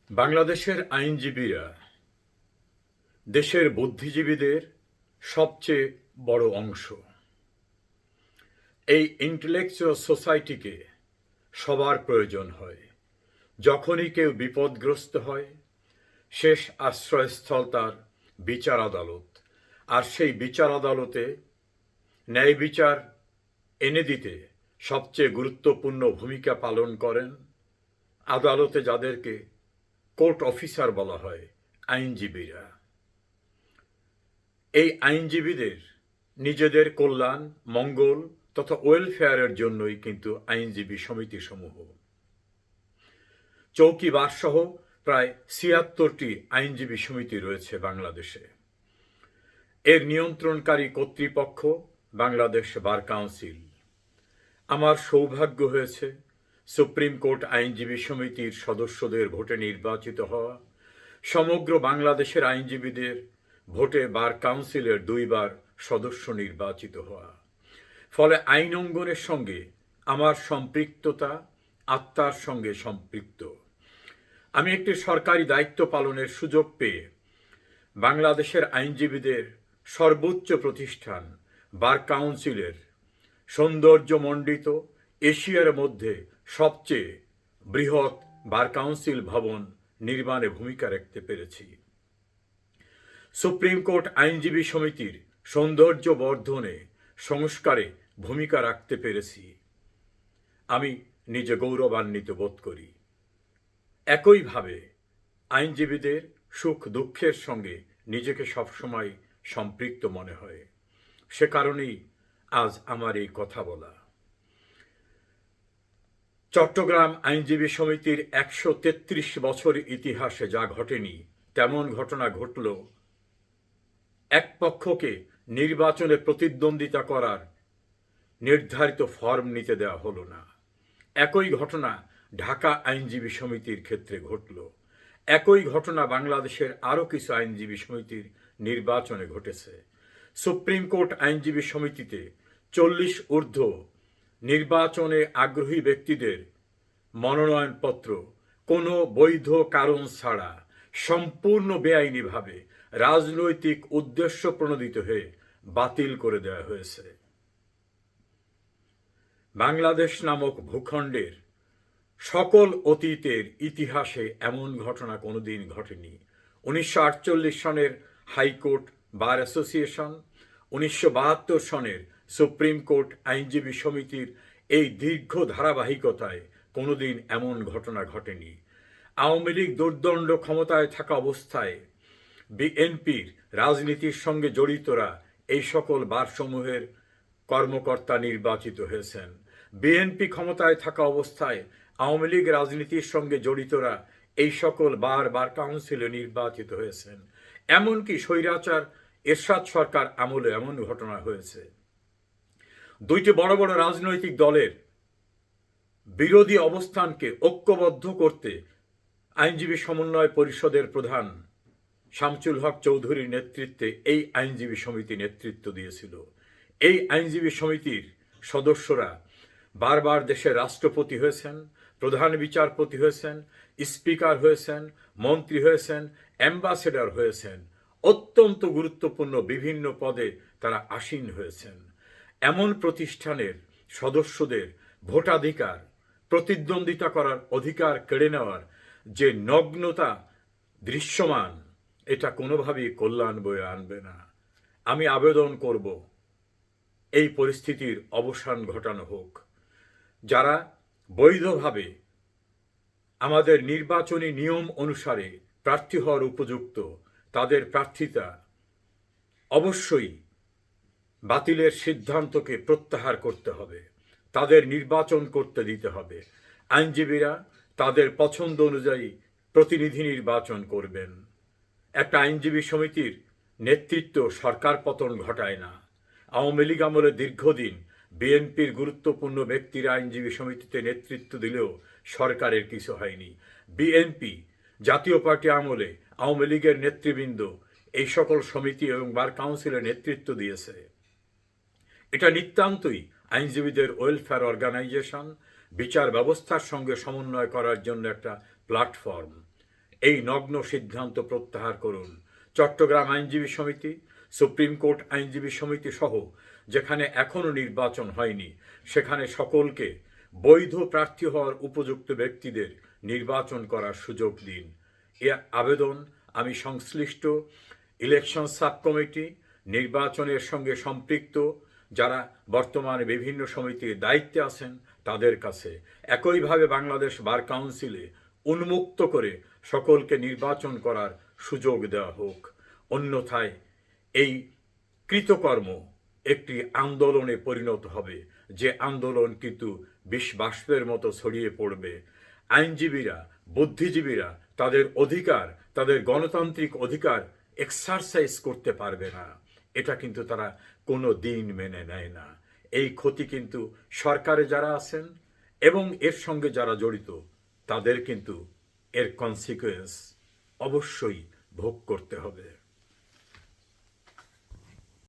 বাংলাদেশের আইনজীবীরা দেশের বুদ্ধিজীবীদের সবচেয়ে বড় অংশ। এই ইন্টেলেকচুয়াল সোসাইটিকে সবার প্রয়োজন হয়। যখনই কেউ বিপদগ্রস্ত হয়, শেষ আশ্রয়স্থল তার বিচার আদালত। আর সেই বিচার আদালতে ন্যায় বিচার এনে দিতে সবচেয়ে গুরুত্বপূর্ণ ভূমিকা পালন করেন আদালতে যাদেরকে কোর্ট অফিসার বলা হয়, আইনজীবীরা। এই আইনজীবীদের নিজেদের কল্যাণ, মঙ্গল তথা ওয়েলফেয়ারের জন্যই কিন্তু আইনজীবী সমিতি সমূহ। চৌকিবারসহ প্রায় ৭৬টি আইনজীবী সমিতি রয়েছে বাংলাদেশে। এর নিয়ন্ত্রণকারী কর্তৃপক্ষ বাংলাদেশ বার কাউন্সিল। আমার সৌভাগ্য হয়েছে সুপ্রিম কোর্ট আইনজীবী সমিতির সদস্যদের ভোটে নির্বাচিত হওয়া, সমগ্র বাংলাদেশের আইনজীবীদের ভোটে বার কাউন্সিলের ২ বার সদস্য নির্বাচিত হওয়া। ফলে আইন অঙ্গনের সঙ্গে আমার সম্পৃক্ততা আত্মার সঙ্গে সম্পৃক্ত। আমি একটি সরকারি দায়িত্ব পালনের সুযোগ পেয়ে বাংলাদেশের আইনজীবীদের সর্বোচ্চ প্রতিষ্ঠান বার কাউন্সিলের সৌন্দর্যমণ্ডিত এশিয়ার মধ্যে সবচেয়ে বৃহৎ বার কাউন্সিল ভবন নির্মাণে ভূমিকা রাখতে পেরেছি। সুপ্রিম কোর্ট আইনজীবী সমিতির সৌন্দর্য বর্ধনে সংস্কারে ভূমিকা রাখতে পেরেছি। আমি নিজে গৌরবান্বিত বোধ করি। একইভাবে আইনজীবীদের সুখ দুঃখের সঙ্গে নিজেকে সবসময় সম্পৃক্ত মনে হয়। সে কারণেই আজ আমার এই কথা বলা। চট্টগ্রাম আইনজীবী সমিতির ১৩৩ বছর ইতিহাসে যা ঘটেনি, তেমন ঘটনা ঘটল এক পক্ষকে নির্বাচনে প্রতিদ্বন্দ্বিতা করার নির্ধারিত ফর্ম নিতে দেওয়া হলো না। একই ঘটনা ঢাকা আইনজীবী সমিতির ক্ষেত্রে ঘটল। একই ঘটনা বাংলাদেশের আরও কিছু আইনজীবী সমিতির নির্বাচনে ঘটেছে। সুপ্রিম কোর্ট আইনজীবী সমিতিতে ৪০ ঊর্ধ্ব নির্বাচনে আগ্রহী ব্যক্তিদের মনোনয়নপত্র কোনো বৈধ কারণ ছাড়া সম্পূর্ণ বেআইনিভাবে রাজনৈতিক উদ্দেশ্য প্রণোদিত হয়ে বাতিল করে দেওয়া হয়েছে। বাংলাদেশ নামক ভূখণ্ডের সকল অতীতের ইতিহাসে এমন ঘটনা কোনোদিন ঘটেনি। ১৯৪৮ সনের হাইকোর্ট বার অ্যাসোসিয়েশন, ১৯৭২ সনের সুপ্রিম কোর্ট আইনজীবী সমিতির এই দীর্ঘ ধারাবাহিকতায় কোনোদিন এমন ঘটনা ঘটেনি। আওয়ামী লীগ দুর্দণ্ড ক্ষমতায় থাকা অবস্থায় বিএনপির রাজনীতির সঙ্গে জড়িতরা এই সকল বারসমূহের কর্মকর্তা নির্বাচিত হয়েছেন। বিএনপি ক্ষমতায় থাকা অবস্থায় আওয়ামী লীগ রাজনীতির সঙ্গে জড়িতরা এই সকল বার কাউন্সিলে নির্বাচিত হয়েছেন। এমনকি স্বৈরাচার এরশাদ সরকার আমলে এমন ঘটনা হয়েছে। ২টি বড় বড় রাজনৈতিক দলের বিরোধী অবস্থানকে ঐক্যবদ্ধ করতে আইনজীবী সমন্বয় পরিষদের প্রধান শামসুল হক চৌধুরীর নেতৃত্বে এই আইনজীবী সমিতি নেতৃত্ব দিয়েছিল। এই আইনজীবী সমিতির সদস্যরা বারবার দেশের রাষ্ট্রপতি হয়েছেন, প্রধান বিচারপতি হয়েছেন, স্পিকার হয়েছেন, মন্ত্রী হয়েছেন, অ্যাম্বাসেডর হয়েছেন। অত্যন্ত গুরুত্বপূর্ণ বিভিন্ন পদে তারা আসীন হয়েছেন। এমন প্রতিষ্ঠানের সদস্যদের ভোটাধিকার, প্রতিদ্বন্দ্বিতা করার অধিকার কেড়ে নেওয়ার যে নগ্নতা দৃশ্যমান, এটা কোনোভাবেই কল্যাণ বয়ে আনবে না। আমি আবেদন করব এই পরিস্থিতির অবসান ঘটানো হোক। যারা বৈধভাবে আমাদের নির্বাচনী নিয়ম অনুসারে প্রার্থী হওয়ার উপযুক্ত, তাদের প্রার্থিতা অবশ্যই বাতিলের সিদ্ধান্তকে প্রত্যাহার করতে হবে। তাদের নির্বাচন করতে দিতে হবে। আইনজীবীরা তাদের পছন্দ অনুযায়ী প্রতিনিধি নির্বাচন করবেন। একটা আইনজীবী সমিতির নেতৃত্ব সরকার পতন ঘটায় না। আওয়ামী লীগ আমলে দীর্ঘদিন বিএনপির গুরুত্বপূর্ণ ব্যক্তিরা আইনজীবী সমিতিতে নেতৃত্ব দিলেও সরকারের কিছু হয়নি। বিএনপি জাতীয় পার্টি আমলে আওয়ামী লীগের নেতৃবৃন্দ এই সকল সমিতি এবং বার কাউন্সিলের নেতৃত্ব দিয়েছে। এটা নিতান্তই আইনজীবীদের ওয়েলফেয়ার অর্গানাইজেশন, বিচার ব্যবস্থার সঙ্গে সমন্বয় করার জন্য একটা প্ল্যাটফর্ম। এই নগ্ন সিদ্ধান্ত প্রত্যাহার করুন। চট্টগ্রাম আইনজীবী সমিতি, সুপ্রিম কোর্ট আইনজীবী সমিতি সহ যেখানে এখনও নির্বাচন হয়নি সেখানে সকলকে বৈধ প্রার্থী হওয়ার উপযুক্ত ব্যক্তিদের নির্বাচন করার সুযোগ দিন। এ আবেদন আমি সংশ্লিষ্ট ইলেকশন সাব কমিটি, নির্বাচনের সঙ্গে সম্পৃক্ত যারা বর্তমানে বিভিন্ন সমিতির দায়িত্বে আছেন তাদের কাছে, একইভাবে বাংলাদেশ বার কাউন্সিলে উন্মুক্ত করে সকলকে নির্বাচন করার সুযোগ দেওয়া হোক। অন্যথায় এই কৃতকর্ম একটি আন্দোলনে পরিণত হবে, যে আন্দোলন কিন্তু বিষবাষ্পের মতো ছড়িয়ে পড়বে। আইনজীবীরা, বুদ্ধিজীবীরা তাদের অধিকার, তাদের গণতান্ত্রিক অধিকার এক্সারসাইজ করতে পারবে না। এটা কিন্তু তারা কোনো দিন মেনে নেয় না। এই ক্ষতি কিন্তু সরকারে যারা আছেন এবং এর সঙ্গে যারা জড়িত তাদের কিন্তু এর কনসিকুয়েন্স অবশ্যই ভোগ করতে হবে।